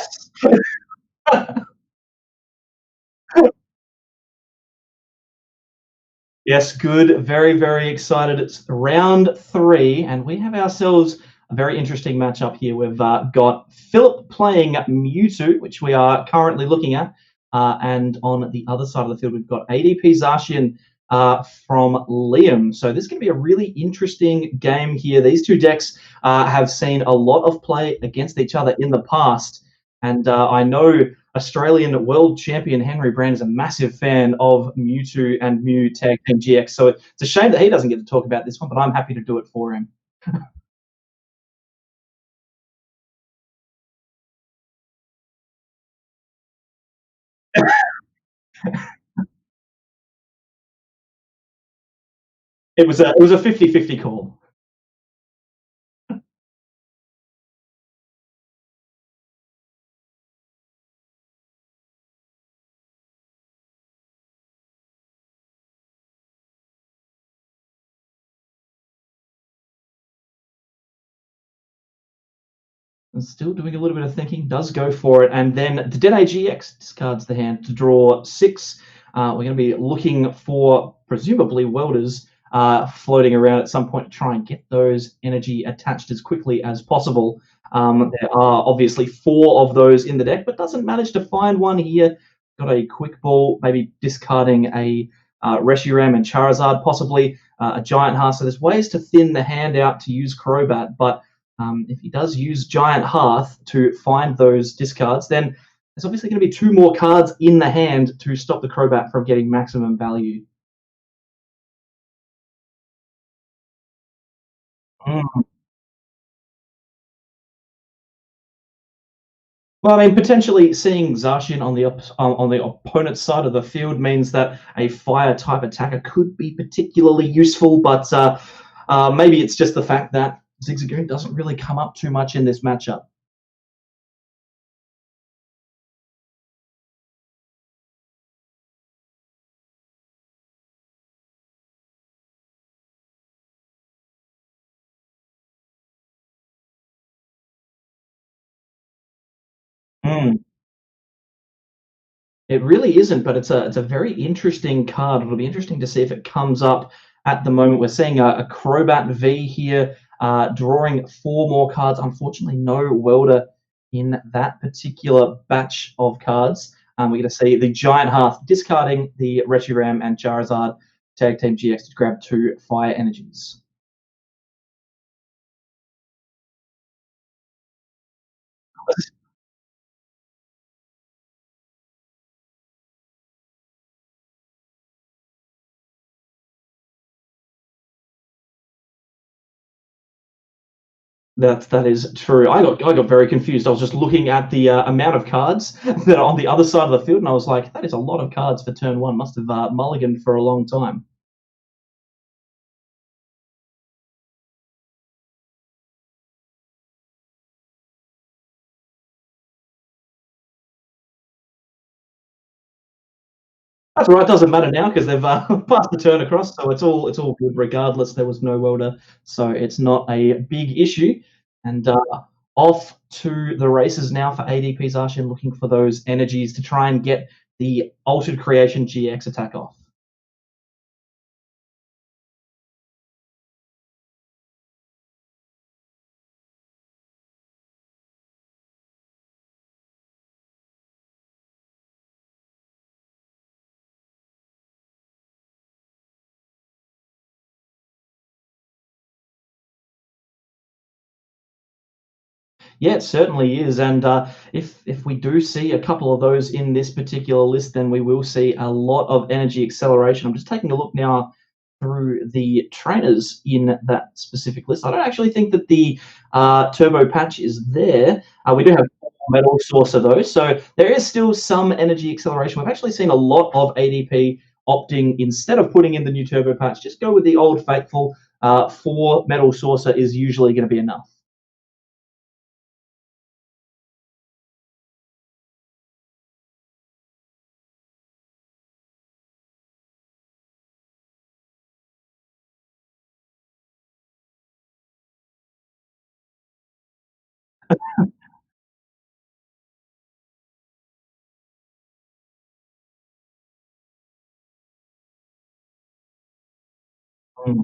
Yes. Yes, good. Very, very excited. It's round three, and we have ourselves a very interesting matchup here. We've got Philip playing Mewtwo, which we are currently looking at. And on the other side of the field, we've got ADP Zacian from Liam. So this is going to be a really interesting game here. These two decks have seen a lot of play against each other in the past. And I know Australian world champion Henry Brand is a massive fan of Mewtwo and Mew Tag Team GX. So it's a shame that he doesn't get to talk about this one, but I'm happy to do it for him. It was a 50-50 call. And still doing a little bit of thinking, does go for it. And then the Dead AGX discards the hand to draw six. We're going to be looking for presumably welders floating around at some point to try and get those energy attached as quickly as possible. There are obviously four of those in the deck, but doesn't manage to find one here. Got a quick ball, maybe discarding a Reshiram and Charizard, possibly a Giant Heart. So there's ways to thin the hand out to use Crobat, but if he does use Giant Hearth to find those discards, then there's obviously going to be two more cards in the hand to stop the Crobat from getting maximum value. Mm. Well, I mean, potentially seeing Zacian on the opponent's side of the field means that a fire type attacker could be particularly useful, but maybe it's just the fact that Zigzagoon doesn't really come up too much in this matchup. Mm. It really isn't, but it's a very interesting card. It'll be interesting to see if it comes up at the moment. We're seeing a Crobat V here, drawing four more cards. Unfortunately, no Welder in that particular batch of cards. We're going to see the Giant Hearth discarding the Reshiram and Charizard Tag Team GX to grab two Fire Energies. That is true. I got very confused. I was just looking at the amount of cards that are on the other side of the field, and I was like, that is a lot of cards for turn one. Must have mulliganed for a long time. That's all right. Doesn't matter now because they've passed the turn across, so it's all good. Regardless, there was no welder, so it's not a big issue. And off to the races now for ADP Zacian, looking for those energies to try and get the Altered Creation GX attack off. Yeah, it certainly is. And if we do see a couple of those in this particular list, then we will see a lot of energy acceleration. I'm just taking a look now through the trainers in that specific list. I don't actually think that the turbo patch is there. We do have metal source of those, so there is still some energy acceleration. We've actually seen a lot of ADP opting, instead of putting in the new turbo patch, just go with the old faithful. Four metal saucer is usually going to be enough. Mm.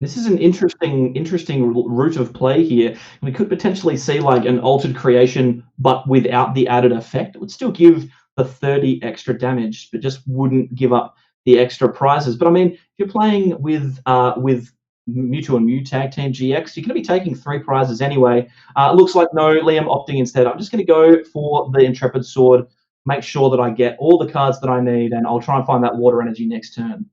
This is an interesting route of play here. We could potentially see like an altered creation, but without the added effect. It would still give the 30 extra damage, but just wouldn't give up the extra prizes. But I mean, if you're playing with Mewtwo and Mew Tag Team GX, you're going to be taking 3 prizes anyway. Looks like no, Liam opting instead. I'm just going to go for the Intrepid Sword, make sure that I get all the cards that I need, and I'll try and find that water energy next turn.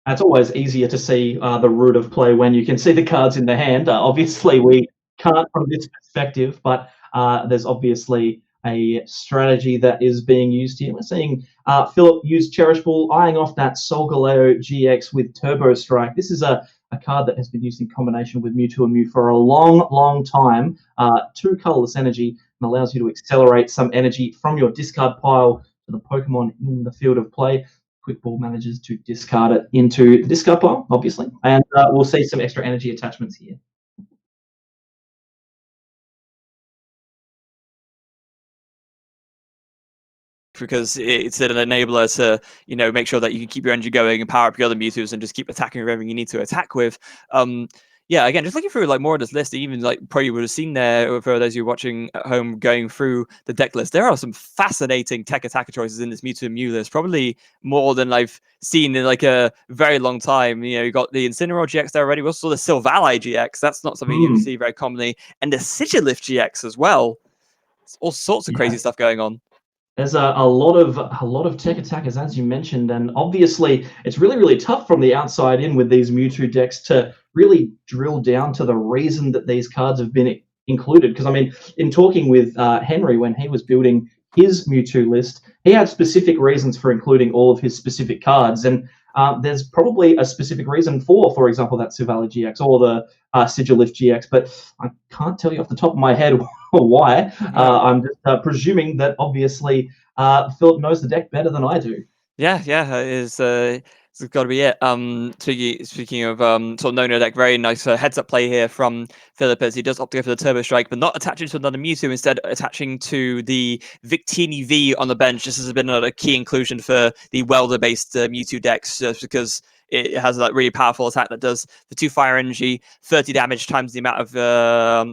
It's always easier to see the route of play when you can see the cards in the hand. Obviously, we can't from this perspective, but there's obviously a strategy that is being used here. We're seeing Philipp use Cherish Ball, eyeing off that Solgaleo GX with Turbo Strike. This is a card that has been used in combination with Mewtwo and Mew for a long, long time. 2 colorless energy and allows you to accelerate some energy from your discard pile to the Pokemon in the field of play. Quick Ball manages to discard it into the discard pile, obviously, and we'll see some extra energy attachments here. Because it's an enabler to make sure that you can keep your energy going and power up your other Mewtwo's and just keep attacking whoever you need to attack with. Yeah, again, just looking through like more of this list, even like probably would have seen there for those of you watching at home going through the deck list, there are some fascinating tech attacker choices in this Mewtwo and Mew list, probably more than I've seen in like a very long time. You got the Incineroar GX there already. We also saw the Silvally GX. That's not something you see very commonly, and the Sigilift GX as well. It's all sorts of crazy stuff going on. There's a lot of tech attackers, as you mentioned, and obviously it's really tough from the outside in with these Mewtwo decks to really drill down to the reason that these cards have been included. Because I mean, in talking with Henry when he was building his Mewtwo list, he had specific reasons for including all of his specific cards, and there's probably a specific reason for example, that Silvally GX or the Sigilift GX, but I can't tell you off the top of my head why. I'm just presuming that obviously Philipp knows the deck better than I do. Yeah, it's got to be it. Speaking of sort of knowing the deck, very nice heads up play here from Philipp as he does opt to go for the Turbo Strike, but not attaching to another Mewtwo, instead attaching to the Victini V on the bench. This has been another key inclusion for the Welder-based Mewtwo decks, just because it has that really powerful attack that does the 2 fire energy, 30 damage times the amount of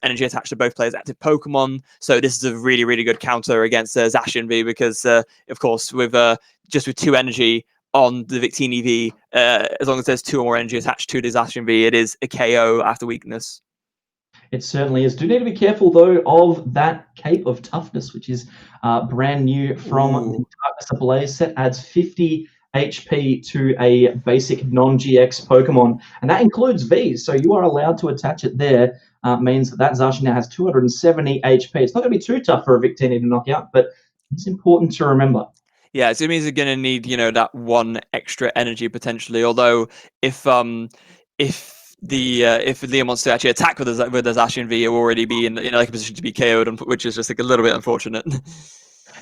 energy attached to both players' active Pokemon. So this is a really good counter against Zacian V, because of course with 2 energy on the Victini V, as long as there's 2 or more energy attached to the Zacian V, it is a KO after weakness. It certainly is. Do need to be careful though of that Cape of Toughness, which is brand new from the Darkness Ablaze set. Adds 50 HP to a basic non-GX Pokemon, and that includes V's. So you are allowed to attach it there. Means that Zacian now has 270 HP. It's not going to be too tough for a Victini to knock out, but it's important to remember. Yeah, so it means you're going to need, that 1 extra energy potentially. Although if Liam wants to actually attack with the Zacian V, it will already be in like a position to be KO'd, which is just like a little bit unfortunate.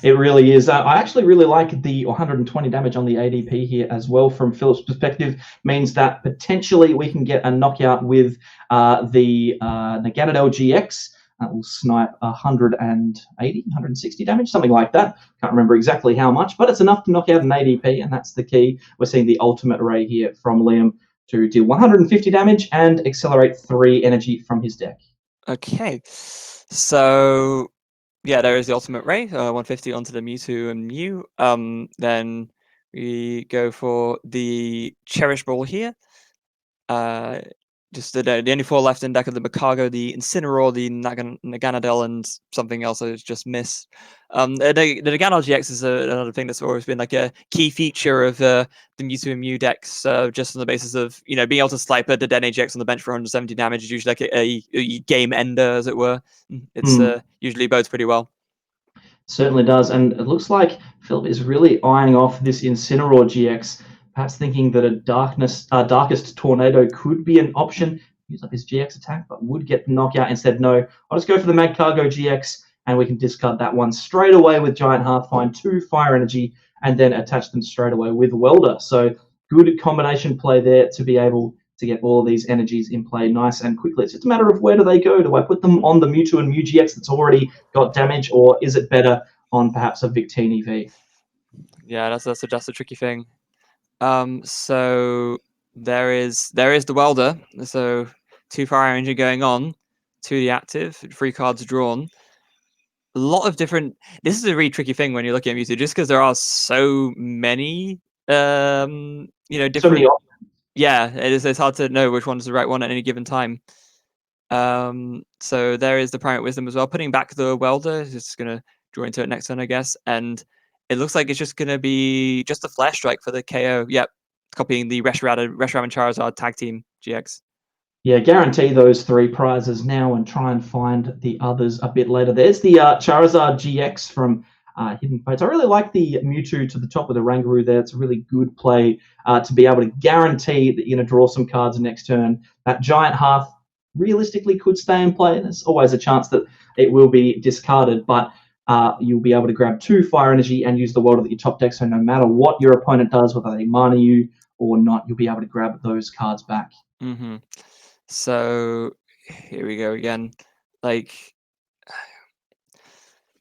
It really is. I actually really like the 120 damage on the ADP here as well. From Philipp's perspective, means that potentially we can get a knockout with the Naganadel GX. That will snipe 180, 160 damage, something like that. Can't remember exactly how much, but it's enough to knock out an ADP, and that's the key. We're seeing the ultimate array here from Liam to deal 150 damage and accelerate 3 energy from his deck. Okay, so yeah, there is the ultimate ray, 150 onto the Mewtwo and Mew. Then we go for the Cherish Ball here. Just the only 4 left in deck of the Makago, the Incineroar, the Naganadel, and something else I just missed. The Naganadel GX is another thing that's always been like a key feature of the Mewtwo and Mew decks, just on the basis of being able to snipe a Dedenne GX on the bench for 170 damage is usually like a game ender, as it were. It's usually bodes pretty well. Certainly does, and it looks like Philipp is really eyeing off this Incineroar GX, perhaps thinking that a Darkest Tornado could be an option. Use up his GX attack, but would get the knockout instead. No, I'll just go for the Magcargo GX and we can discard that one straight away with Giant Hearth, find 2 fire energy, and then attach them straight away with Welder. So good combination play there to be able to get all of these energies in play nice and quickly. It's just a matter of where do they go? Do I put them on the Mewtwo and Mew-GX that's already got damage, or is it better on perhaps a Victini V? Yeah, that's a tricky thing. So there is the Welder. So 2 fire energy going on to the active, 3 cards drawn. A lot of different. This is a really tricky thing when you're looking at Mewtwo, just because there are so many, different. So many options. Yeah, it's hard to know which one's the right one at any given time. So there is the Primate Wisdom as well. Putting back the Welder is just going to draw into it next turn, I guess. And it looks like it's just going to be just a Flash Strike for the KO. Yep, copying the Reshiram and Charizard tag team GX. Yeah, guarantee those 3 prizes now and try and find the others a bit later. There's the Charizard GX from Hidden Fates. I really like the Mewtwo to the top with the Rangaroo there. It's a really good play to be able to guarantee that you're going to draw some cards next turn. That Giant Hearth realistically could stay in play. There's always a chance that it will be discarded, but you'll be able to grab 2 fire energy and use the Welder at your top deck. So no matter what your opponent does, whether they mana you or not, you'll be able to grab those cards back. Mm-hmm. So here we go again. Like,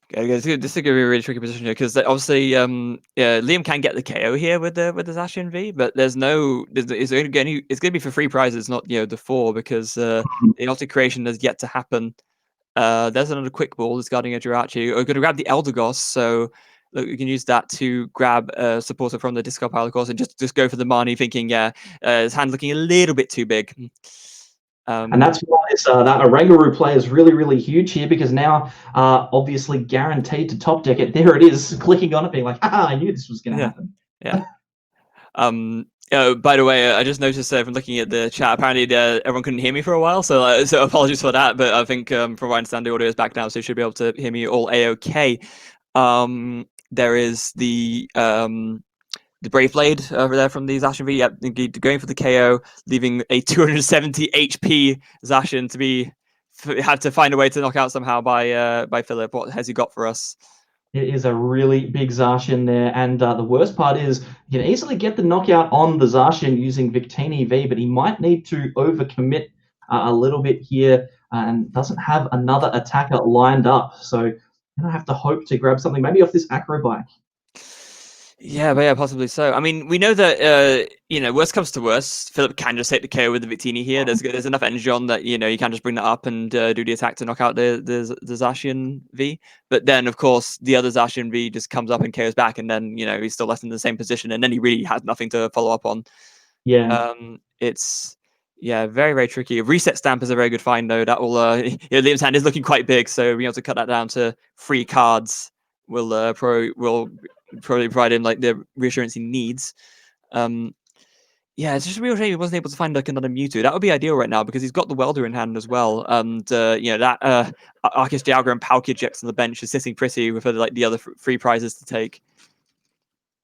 this is going to be a really tricky position here because obviously, Liam can get the KO here with the Zacian V, but it's going to be for 3 prizes, not the 4, because the ulti creation has yet to happen. There's another quick ball discarding a Jirachi. We're going to grab the Eldegoss, so look, we can use that to grab a supporter from the discard pile, of course, and just go for the Marnie, thinking, his hand looking a little bit too big. And that's why that Rangaroo play is really, really huge here, because now obviously guaranteed to top deck it. There it is, clicking on it, being like, I knew this was going to happen. Yeah. By the way, I just noticed from looking at the chat, apparently everyone couldn't hear me for a while, so apologies for that. But I think from what I understand, the audio is back now, so you should be able to hear me all a-okay. There is the Brave Blade over there from the Zacian V. Yep, indeed, going for the KO, leaving a 270 HP Zacian had to find a way to knock out somehow by Philipp. What has he got for us? It is a really big Zacian there, and the worst part is you can easily get the knockout on the Zacian using Victini V, but he might need to overcommit a little bit here and doesn't have another attacker lined up. So you're going to have to hope to grab something maybe off this Acro Bike. Yeah, but yeah, possibly so. I mean, we know that worst comes to worst, Philipp can just take the KO with the Victini here. There's enough energy on that you can just bring that up and do the attack to knock out the Zacian V. But then, of course, the other Zacian V just comes up and KOs back, and then he's still left in the same position, and then he really has nothing to follow up on. Yeah. It's very, very tricky. A reset stamp is a very good find, though. That will Liam's hand is looking quite big, so being able to cut that down to 3 cards will probably provide him like the reassurance he needs. It's just a real shame he wasn't able to find like another Mewtwo. That would be ideal right now because he's got the Welder in hand as well, and that Arceus Dialga and POG Championships on the bench is sitting pretty with like the other 3 prizes to take.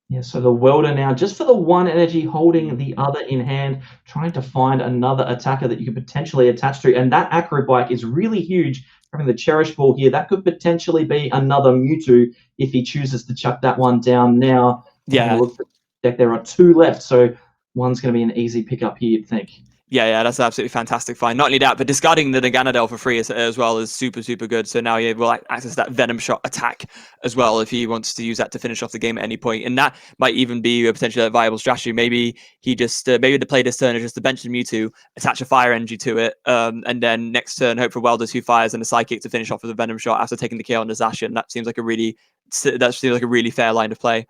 Yeah, so the Welder now, just for the 1 energy, holding the other in hand, trying to find another attacker that you could potentially attach to. And that Acro Bike is really huge. Having the Cherish Ball here, that could potentially be another Mewtwo if he chooses to chuck that one down now. Yeah. Look for the deck, there are 2 left, so one's going to be an easy pickup here, you'd think. Yeah, that's an absolutely fantastic find. Not only that, but discarding the Naganadel for free as well is super, super good. So now he will access that Venom Shot attack as well if he wants to use that to finish off the game at any point. And that might even be a potentially viable strategy. Maybe he just maybe the play this turn is just to bench the Mewtwo, attach a Fire Energy to it, and then next turn hope for Welder 2 fires and a Psychic to finish off with a Venom Shot after taking the kill on the Zacian. That seems like a really fair line of play.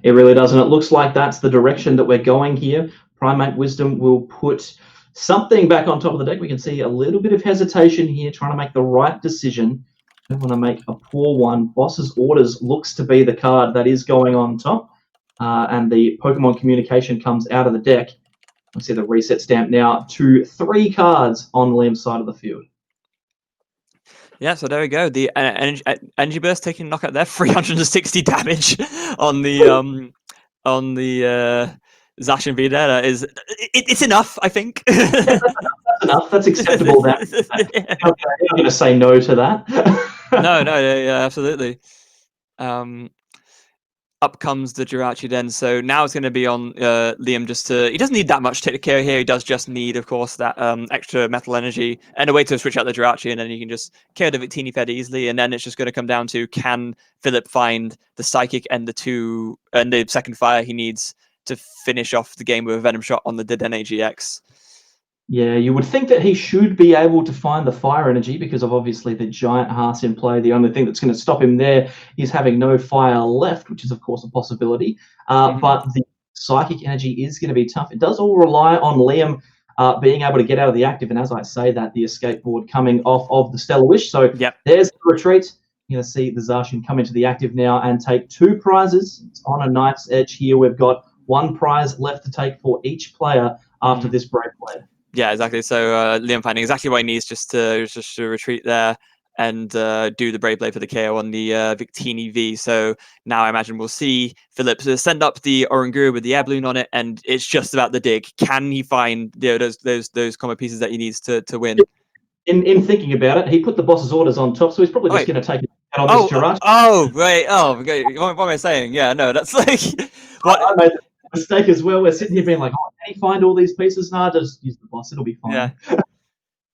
It really does, and it looks like that's the direction that we're going here. Primate Wisdom will put something back on top of the deck. We can see a little bit of hesitation here, trying to make the right decision. Don't want to make a poor one. Boss's Orders looks to be the card that is going on top, and the Pokemon Communication comes out of the deck. We see the reset stamp now to 3 cards on Liam's side of the field. Yeah, so there we go. The energy burst taking knockout there, 360 damage on the Zacian V there. It's enough, I think. That's enough. That's acceptable. I'm not going to say no to that. No, yeah, absolutely. Up comes the Jirachi then. So now it's going to be on Liam just to... He doesn't need that much to care here. He does just need, of course, that extra metal energy and a way to switch out the Jirachi, and then you can just KO the Victini fairly easily. And then it's just going to come down to, can Philipp find the Psychic and the second fire he needs to finish off the game with a Venom Shot on the Dedenne GX? Yeah, you would think that he should be able to find the fire energy because of obviously the giant hearts in play. The only thing that's going to stop him there is having no fire left, which is of course a possibility. But the psychic energy is going to be tough. It does all rely on Liam being able to get out of the active, and as I say that, the escape board coming off of the Stellar Wish. So there's the retreat. You're going to see the Zacian come into the active now and take 2 prizes. It's on a knife's edge here. We've got 1 prize left to take for each player after this Brave Blade. Yeah, exactly. So Liam finding exactly what he needs just to retreat there and do the Brave Blade for the KO on the Victini V. So now I imagine we'll see Philipp send up the Oranguru with the air balloon on it, and it's just about the dig. Can he find those combo pieces that he needs to win? In thinking about it, he put the boss's orders on top, so he's probably just going to take it out on this Jirachi. What am I saying? Yeah, no, that's like... I made the mistake as well. We're sitting here being like, oh, can he find all these pieces? Nah, just use the boss. It'll be fine. Yeah.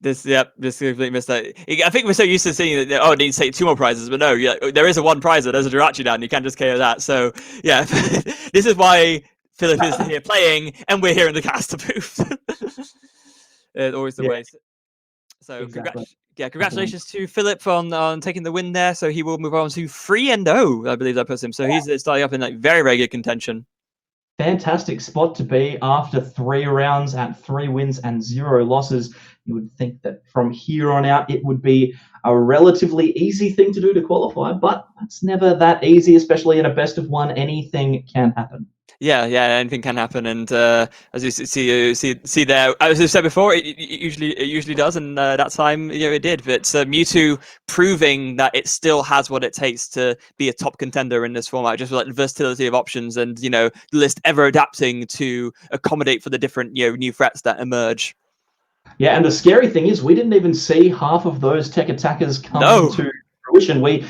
This completely missed that. I think we're so used to seeing that, it needs to take 2 more prizes, but no, there is a 1 prize, there's a Jirachi down, and you can't just KO that. So, yeah, this is why Philipp is here playing, and we're here in the caster booth. It's always the way. So, exactly. Congratulations to Philipp on taking the win there. So he will move on to 3-0, I believe that puts him. So he's starting up in like very, very good contention. Fantastic spot to be after 3 rounds at 3 wins and 0 losses. You would think that from here on out it would be a relatively easy thing to do to qualify, but it's never that easy, especially in a best of 1. Anything can happen. Yeah, anything can happen, and as you see there, as I said before, it usually does, and that time it did. But Mewtwo proving that it still has what it takes to be a top contender in this format, just with like the versatility of options, and the list ever adapting to accommodate for the different new threats that emerge. Yeah, and the scary thing is we didn't even see half of those tech attackers come to fruition. We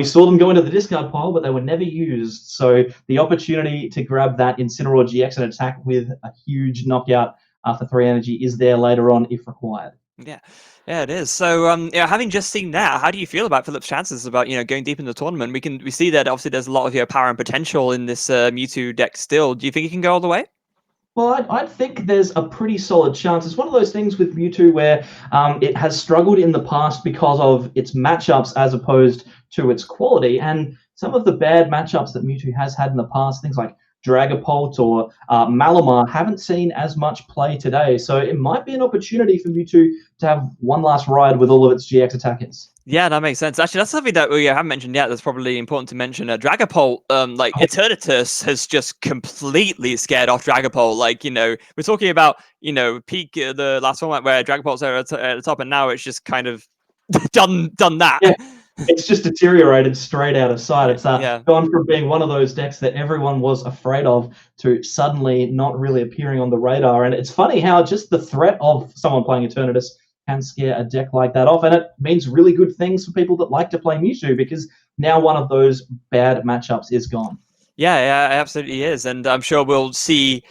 saw them go into the discard pile, but they were never used. So the opportunity to grab that Incineroar GX and attack with a huge knockout for 3 energy is there later on if required. Yeah, it is. So, having just seen that, how do you feel about Philipp's chances about going deep in the tournament? We see that obviously there's a lot of power and potential in this Mewtwo deck still. Do you think he can go all the way? Well, I think there's a pretty solid chance. It's one of those things with Mewtwo where it has struggled in the past because of its matchups as opposed to its quality. And some of the bad matchups that Mewtwo has had in the past, things like Dragapult or Malamar, haven't seen as much play today. So it might be an opportunity for Mewtwo to have one last ride with all of its GX attackers. Yeah, that makes sense. Actually, that's something that we haven't mentioned yet. That's probably important to mention. Dragapult, Eternatus has just completely scared off Dragapult. We're talking about, peak the last format where Dragapult's at the top, and now it's just kind of done that. Yeah. It's just deteriorated straight out of sight. It's gone from being one of those decks that everyone was afraid of to suddenly not really appearing on the radar. And it's funny how just the threat of someone playing Eternatus can scare a deck like that off. And it means really good things for people that like to play Mewtwo, because now one of those bad matchups is gone. Yeah, it absolutely is, and I'm sure we'll see,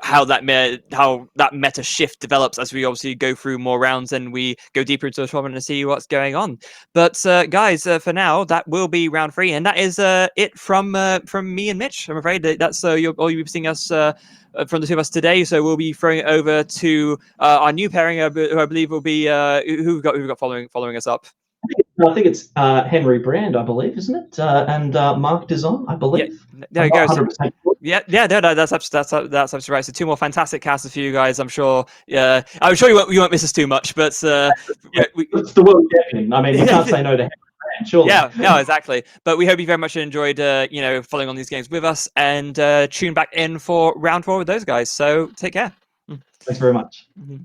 how that meta shift develops as we obviously go through more rounds and we go deeper into the tournament and see what's going on. But guys, for now, that will be round 3, and that is it from me and Mitch. I'm afraid that's all you'll be seeing us from the 2 of us today. So we'll be throwing it over to our new pairing, who I believe will be who we've got following us up. I think it's Henry Brand, I believe, isn't it? And Mark Dizon, I believe. Yeah, there you go. No, that's absolutely right. So 2 more fantastic casters for you guys. I'm sure. Yeah, I'm sure you won't miss us too much. But it's the world champion. I mean, you can't say no to Henry Brand, surely. Yeah, no, exactly. But we hope you very much enjoyed, following on these games with us, and tune back in for round 4 with those guys. So take care. Thanks very much. Mm-hmm.